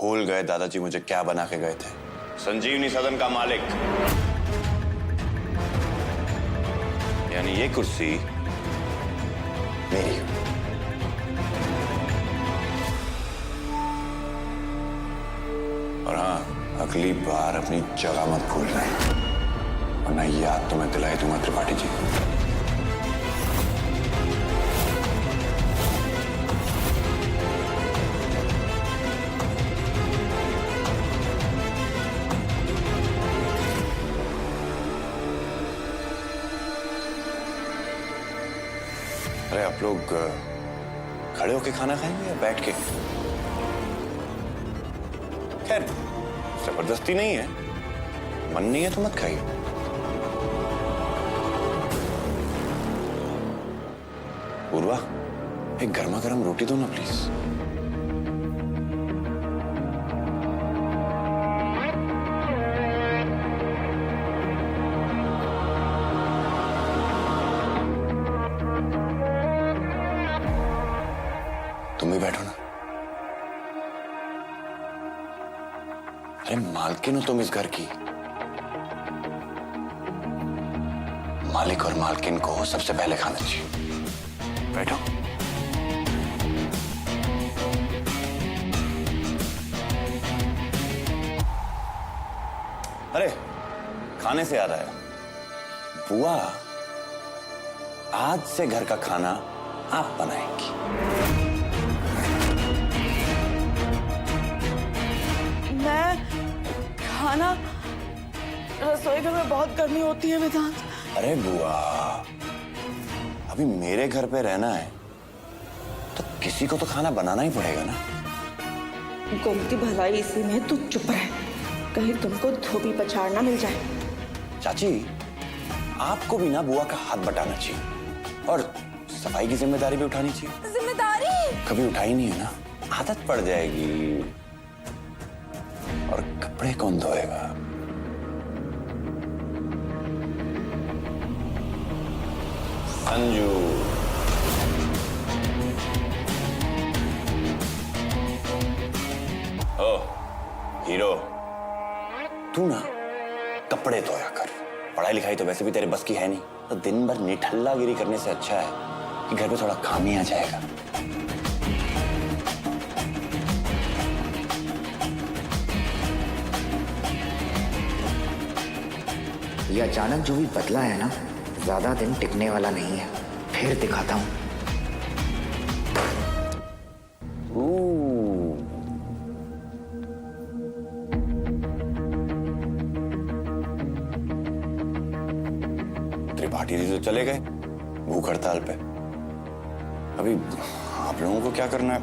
भूल गए दादाजी मुझे क्या बना के गए थे? संजीवनी सदन का मालिक। यानी ये कुर्सी मेरी। और हाँ, अगली बार अपनी जगह मत भूलना, वरना याद तो मैं दिलाई दूंगा त्रिपाठी जी। अरे आप लोग खड़े होके खाना खाएंगे या बैठ के? खैर जबरदस्ती नहीं है, मन नहीं है तो मत खाइए। पूर्वा, एक गर्मा गर्म रोटी दो ना प्लीज। तुम भी बैठो ना। अरे मालकिन हो तुम इस घर की। मालिक और मालकिन को सबसे पहले खाना चाहिए। बैठो। अरे खाने से याद आया, बुआ आज से घर का खाना आप बनाएंगी। खाना? रसोई घर में बहुत गर्मी होती है वेदांत। अरे बुआ, अभी मेरे घर पे रहना है तो किसी को तो खाना बनाना ही पड़ेगा ना। गोमती भलाई इसी में, तू चुप रह, कहीं तुमको धोबी पछाड़ना मिल जाए। चाची, आपको भी ना बुआ का हाथ बटाना चाहिए और सफाई की जिम्मेदारी भी उठानी चाहिए। जिम्मेदारी कभी उठाई नहीं है ना, आदत पड़ जाएगी। और कपड़े कौन धोएगा? संजू। ओ हीरो, तू ना कपड़े धोया कर। पढ़ाई लिखाई तो वैसे भी तेरे बस की है नहीं, तो दिन भर निठल्लागिरी करने से अच्छा है कि घर पे थोड़ा काम ही आ जाएगा। ये अचानक जो भी बदला है ना, ज्यादा दिन टिकने वाला नहीं है। फिर दिखाता हूं। त्रिपाठी जी तो चले गए भूख हड़ताल पे। अभी आप लोगों को क्या करना है?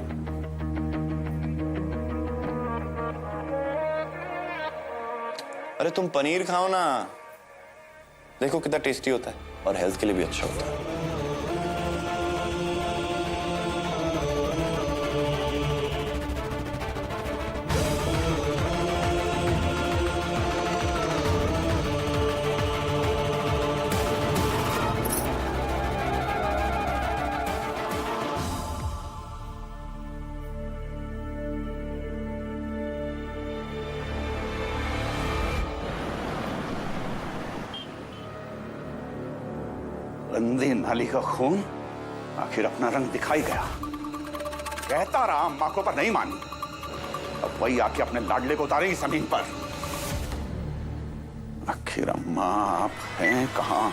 अरे तुम पनीर खाओ ना, देखो कितना टेस्टी होता है और हेल्थ के लिए भी अच्छा होता है। गंदी नाली का खून आखिर अपना रंग दिखाई गया। कहता रहा अम्मा को, पर नहीं मानी। अब वही आके अपने लाडले को उतारेगी जमीन पर। आखिर अम्मा आप हैं कहां?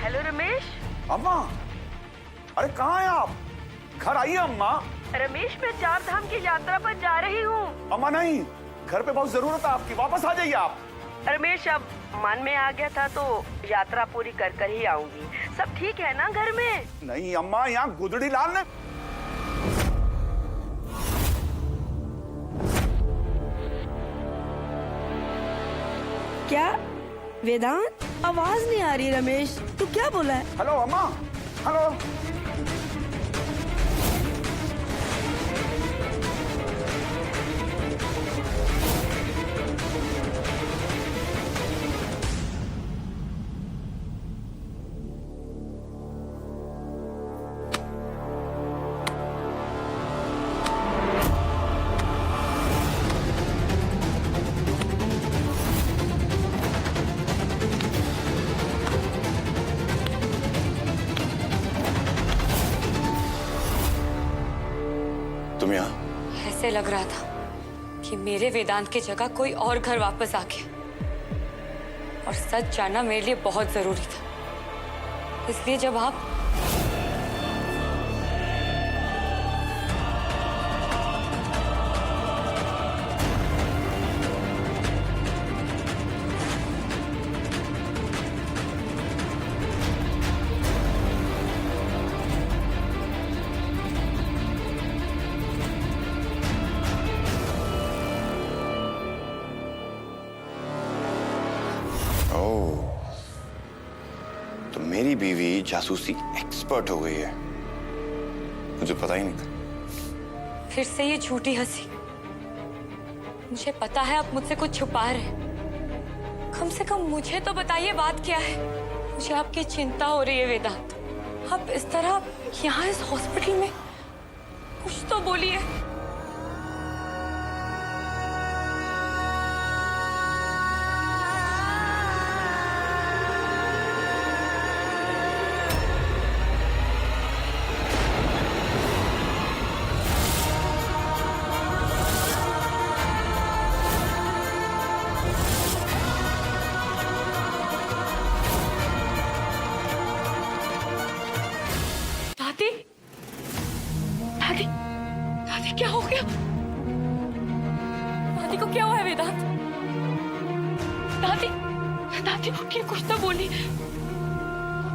हेलो रमेश। अम्मा, अरे कहां हैं आप? घर आइए अम्मा। रमेश, मैं 4 धाम की यात्रा पर जा रही हूँ। अम्मा नहीं, घर पे बहुत जरूरत है आपकी, वापस आ जाइए आप। रमेश, अब मन में आ गया था तो यात्रा पूरी कर कर ही आऊंगी। सब ठीक है ना घर में? नहीं अम्मा, यहाँ गुदड़ी लाल ने। क्या वेदांत, आवाज नहीं आ रही। रमेश, तू क्या बोला है? हेलो अम्मा, हेलो। तुम यहाँ? ऐसे लग रहा था कि मेरे वेदांत की जगह कोई और घर वापस आ गया, और सच जानना मेरे लिए बहुत जरूरी था। इसलिए जब आप तो मेरी बीवी जासूसी एक्सपर्ट हो गई है, मुझे पता ही नहीं था। फिर से ये झूठी हंसी। मुझे पता है आप मुझसे कुछ छुपा रहे हैं। कम से कम मुझे तो बताइए बात क्या है। मुझे आपकी चिंता हो रही है वेदांत। आप इस तरह यहाँ इस हॉस्पिटल में कुछ तो बोलिए। दादी, दादी, दादी क्या हो गया? दादी को क्या हुआ है वेदांत? दादी, दादी उठिए, कुछ तो बोलिए।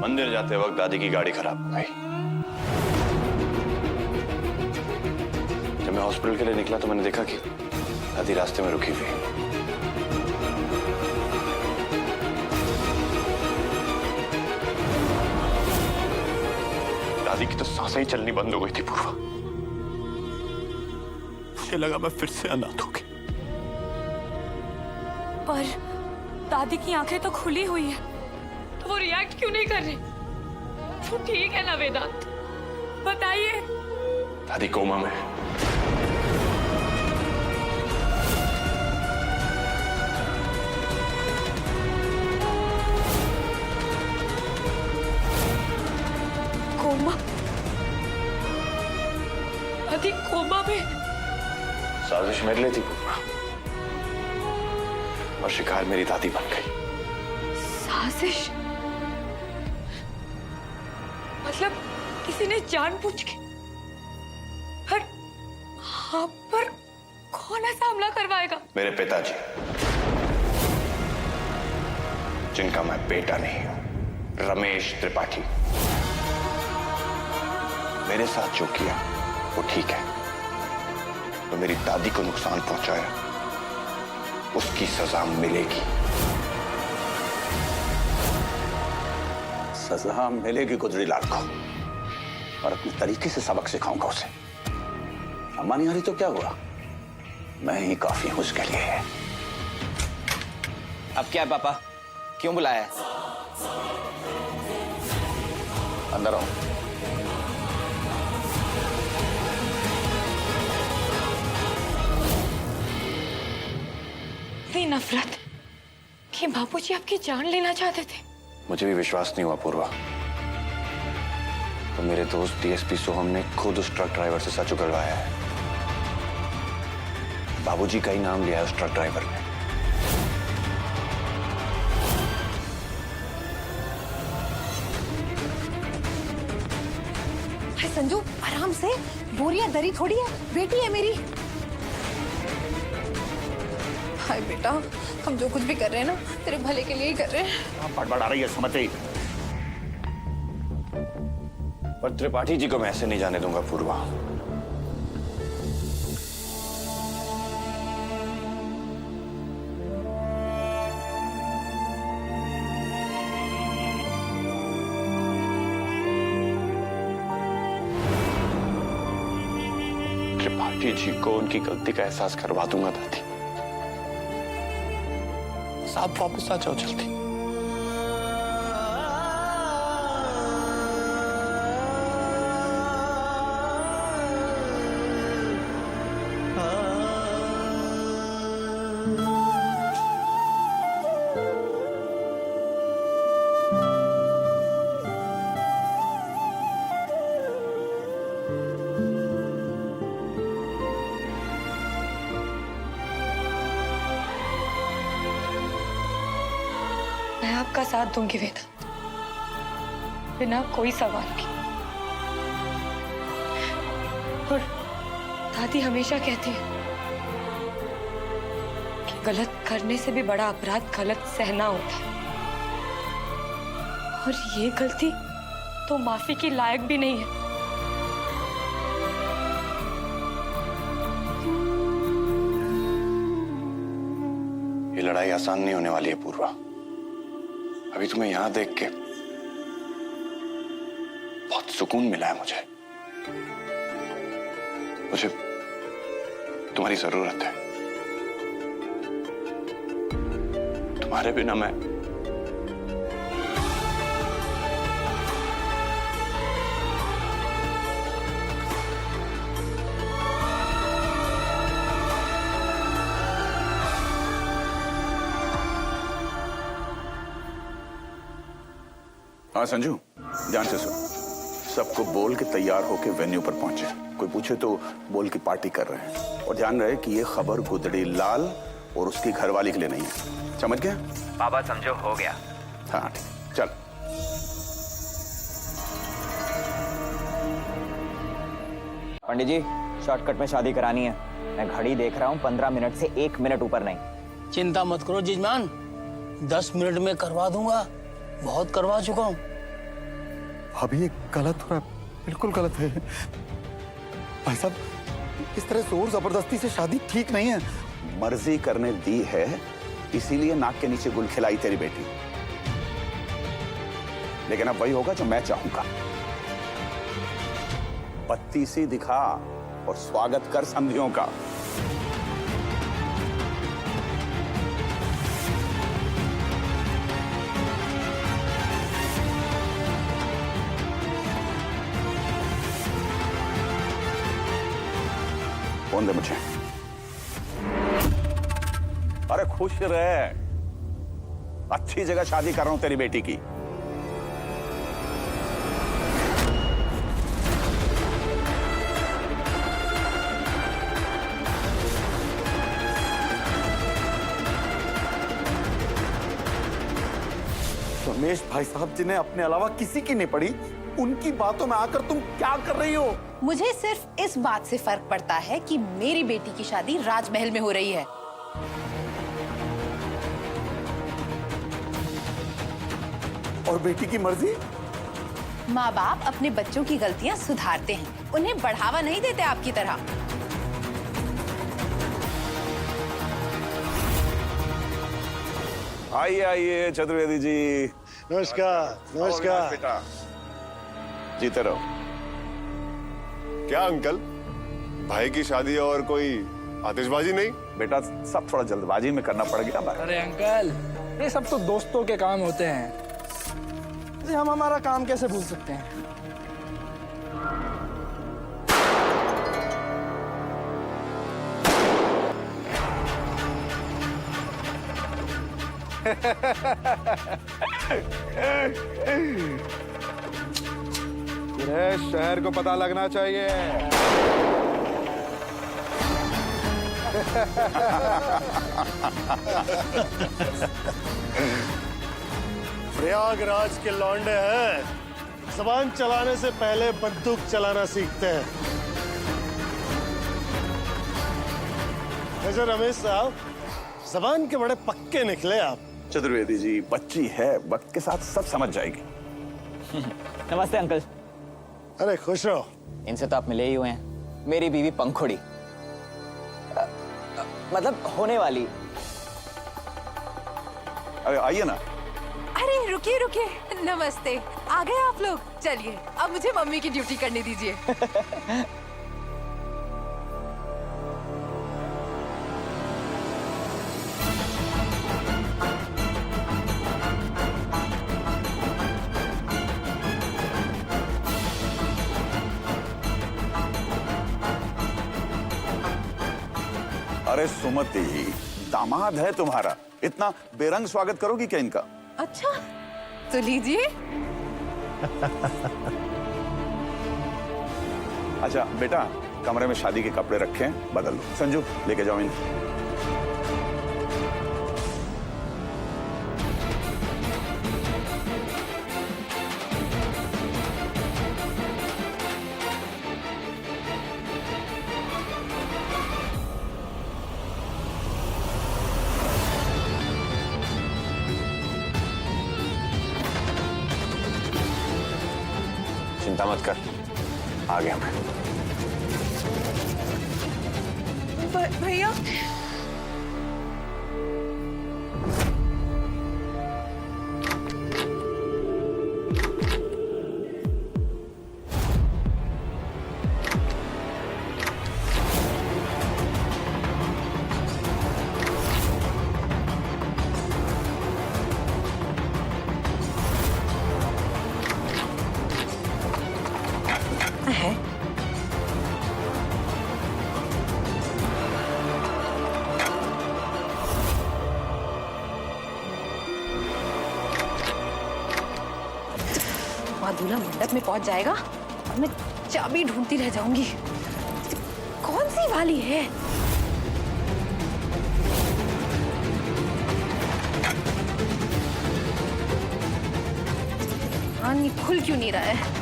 मंदिर जाते वक्त दादी की गाड़ी खराब हो गई। जब मैं हॉस्पिटल के लिए निकला तो मैंने देखा कि दादी रास्ते में रुकी हुई है। दादी की तो सांसें ही चलनी बंद हो गई थी पूर्वा। मुझे लगा मैं फिर से अनाथ हो गई। पर दादी की आंखें तो खुली हुई है, तो वो रिएक्ट क्यों नहीं कर रही? तो ठीक है ना वेदांत, बताइए। दादी कोमा में। कोमा? दादी कोमा में? साजिश मेरे लिए थी पूर्वा, और शिकार मेरी दादी बन गई। साजिश? मतलब किसी ने जानबूझ के? पर कौन ऐसा हमला करवाएगा? मेरे पिताजी, जिनका मैं बेटा नहीं हूं, रमेश त्रिपाठी। मेरे साथ जो किया वो ठीक है, तो मेरी दादी को नुकसान पहुंचाया, उसकी सजा मिलेगी। सजा मिलेगी गुजरी लाल को, और अपने तरीके से सबक सिखाऊंगा उसे। अम्मा नहीं आ रही तो क्या हुआ, मैं ही काफी हूं उसके लिए। अब क्या है पापा, क्यों बुलाया है? अंदर आओ। इतनी नफरत कि बाबूजी आपकी जान लेना चाहते थे। मुझे भी विश्वास नहीं हुआ पूर्वा, तो मेरे दोस्त डीएसपी सोहम ने खुद उस ट्रक ड्राइवर से सच उगलवाया है। बाबूजी का ही नाम लिया है उस ट्रक ड्राइवर ने। संजू आराम से, बोरिया दरी थोड़ी है, बेटी है मेरी। हाय बेटा, हम जो कुछ भी कर रहे हैं ना तेरे भले के लिए ही कर रहे हैं। बड़बड़ आ रही है समझ गई। पर त्रिपाठी जी को मैं ऐसे नहीं जाने दूंगा पूर्वा। त्रिपाठी जी को उनकी गलती का एहसास करवा दूंगा दादी। आप वापस आ जाओ जल्दी। आपका साथ दूंगी वेदांत, बिना कोई सवाल के। और दादी हमेशा कहती है कि गलत करने से भी बड़ा अपराध गलत सहना होता है, और ये गलती तो माफी की लायक भी नहीं है। ये लड़ाई आसान नहीं होने वाली है पूर्वा। अभी तुम्हें यहां देख के बहुत सुकून मिला है मुझे। मुझे तुम्हारी जरूरत है। तुम्हारे बिना मैं हाँ संजू, ध्यान से सुन। सबको बोल के तैयार होके वेन्यू पर पहुंचे। कोई पूछे तो बोल की पार्टी कर रहे हैं। और ध्यान रहे कि ये खबर गुदड़ी लाल और उसकी घरवाली के लिए नहीं है। समझ गया? बाबा समझो हो गया। हाँ ठीक, चल। पंडित जी, शॉर्टकट में शादी करानी है। मैं घड़ी देख रहा हूँ, 15 मिनट से 1 मिनट ऊपर नहीं। चिंता मत करो जीजमान, 10 मिनट में करवा दूंगा। बहुत करवा चुका हूँ। अभी ये गलत हो रहा है, बिल्कुल गलत है भाई साहब। इस तरह जोर जबरदस्ती से शादी ठीक नहीं है। मर्जी करने दी है, इसीलिए नाक के नीचे गुल खिलाई तेरी बेटी। लेकिन अब वही होगा जो मैं चाहूंगा। पत्ती सी दिखा और स्वागत कर समधियों का। फोन दे मुझे। अरे खुश रहे, अच्छी जगह शादी कर रहा हूं तेरी बेटी की। रमेश भाई साहब जिन्हें अपने अलावा किसी की नहीं पड़ी, उनकी बातों में आकर तुम क्या कर रही हो? मुझे सिर्फ इस बात से फर्क पड़ता है कि मेरी बेटी की शादी राजमहल में हो रही है। और बेटी की मर्जी? माँ बाप अपने बच्चों की गलतियाँ सुधारते हैं, उन्हें बढ़ावा नहीं देते आपकी तरह। आइए आइए चतुर्वेदी जी। नमस्कार। नमस्कार बेटा, जीते रहो। क्या अंकल, भाई की शादी और कोई आतिशबाजी नहीं? बेटा सब थोड़ा जल्दबाजी में करना पड़ गया। अरे अंकल, ये सब तो दोस्तों के काम होते हैं। हम हमारा काम कैसे भूल सकते हैं? पूरे शहर को पता लगना चाहिए। प्रयागराज के लौंडे हैं, जबान चलाने से पहले बंदूक चलाना सीखते हैं। वैसे रमेश साहब, जबान के बड़े पक्के निकले आप। चतुर्वेदी जी, बच्ची है, वक्त के साथ सब समझ जाएगी। नमस्ते अंकल। अरे खुश रहो। इनसे तो आप मिले ही हुए हैं। मेरी बीवी पंखुड़ी, मतलब होने वाली। अरे आइए ना। अरे रुकिए रुकिए, नमस्ते। आ गए आप लोग? चलिए अब मुझे मम्मी की ड्यूटी करने दीजिए। अरे सुमति, दामाद है तुम्हारा, इतना बेरंग स्वागत करोगी क्या इनका? अच्छा तो लीजिए। अच्छा बेटा, कमरे में शादी के कपड़े रखे हैं, बदल लो। संजू लेके जाओ इन्हें। चिंता मत कर, आ गया मैं। भैया दूल्हा मंडप में पहुंच जाएगा और मैं चाबी ढूंढती रह जाऊंगी। कौन सी वाली है? हाँ, ये खुल क्यों नहीं रहा है?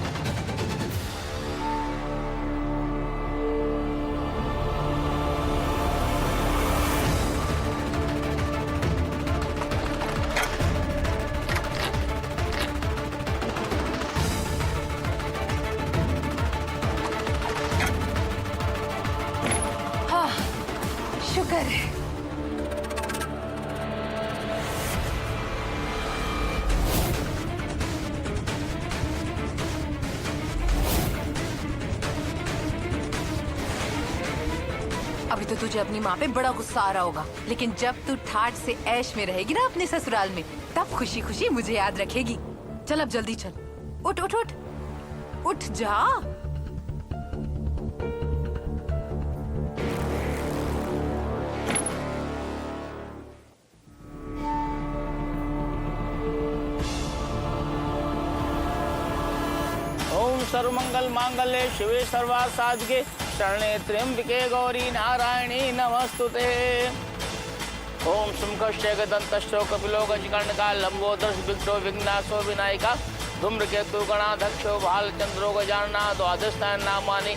शुक्र है। अभी तो तुझे अपनी माँ पे बड़ा गुस्सा आ रहा होगा, लेकिन जब तू ठाठ से ऐश में रहेगी ना अपने ससुराल में, तब खुशी खुशी मुझे याद रखेगी। चल अब जल्दी चल, उठ उठ उठ उठ जा। सर्वमंगल मांगल्ये शिवे सर्वार्थ साधिके शरणे त्र्यंबके गौरी नारायणी नमस्तुते। ओम शुंखश्च गदन्तश्च कपिलो गजकर्णका लंबोदर विघ्नो विघ्नाशो विनायका धूम्रकेतु गणाध्यक्षो भालचंद्रो गजानना द्वादशायन नामानि।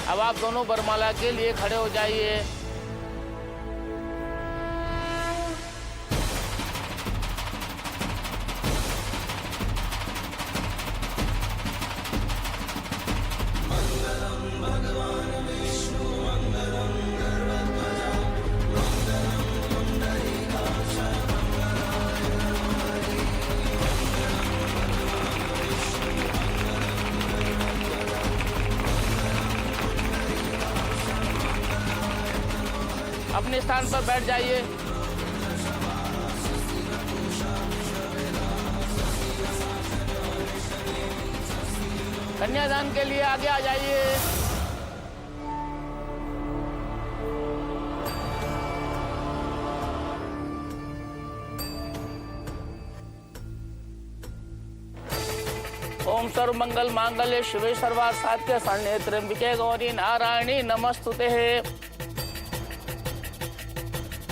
अब आप दोनों वरमाला के लिए खड़े हो जाइए। अपने स्थान पर बैठ जाइए। कन्यादान के लिए आगे आ जाइए। ओम सर्वमंगल मांगल्ये शिवे सर्वार्थ साधिके शरण्ये त्र्यंबके गौरी नारायणी नमस्तुते।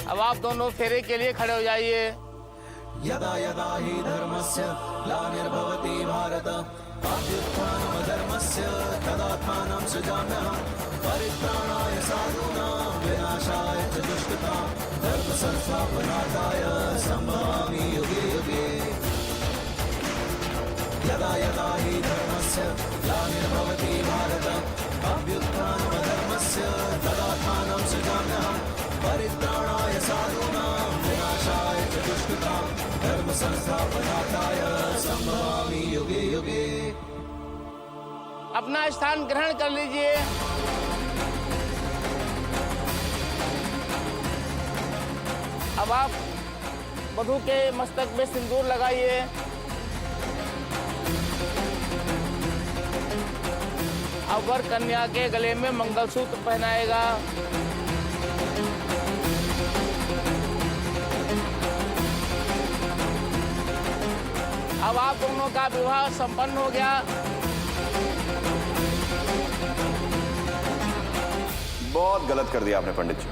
अब आप दोनों फेरे के लिए खड़े हो जाइए। यदा यदा हि धर्मस्य ग्लानिर्भवति भारत अभ्युत्थानमधर्मस्य तदात्मानं सृजाम्यहं परित्राणाय साधूनां विनाशाय च दुष्कृतां धर्मसंस्थापनार्थाय सम्भवामि युगे युगे। यदा यदा हि धर्मस्य ग्लानिर्भवति भारत अभ्युत्थानमधर्मस्य तदात्मानं सृजाम्यहं परित्राणाय साधूनां विनाशाय च दुष्कृतां धर्मसंस्थापनार्थाय सम्भवामि युगे युगे। अपना स्थान ग्रहण कर लीजिए। अब आप वधू के मस्तक में सिंदूर लगाइए। अब वर कन्या के गले में मंगलसूत्र पहनाएगा। अब आप दोनों का विवाह संपन्न हो गया। बहुत गलत कर दिया आपने पंडित जी।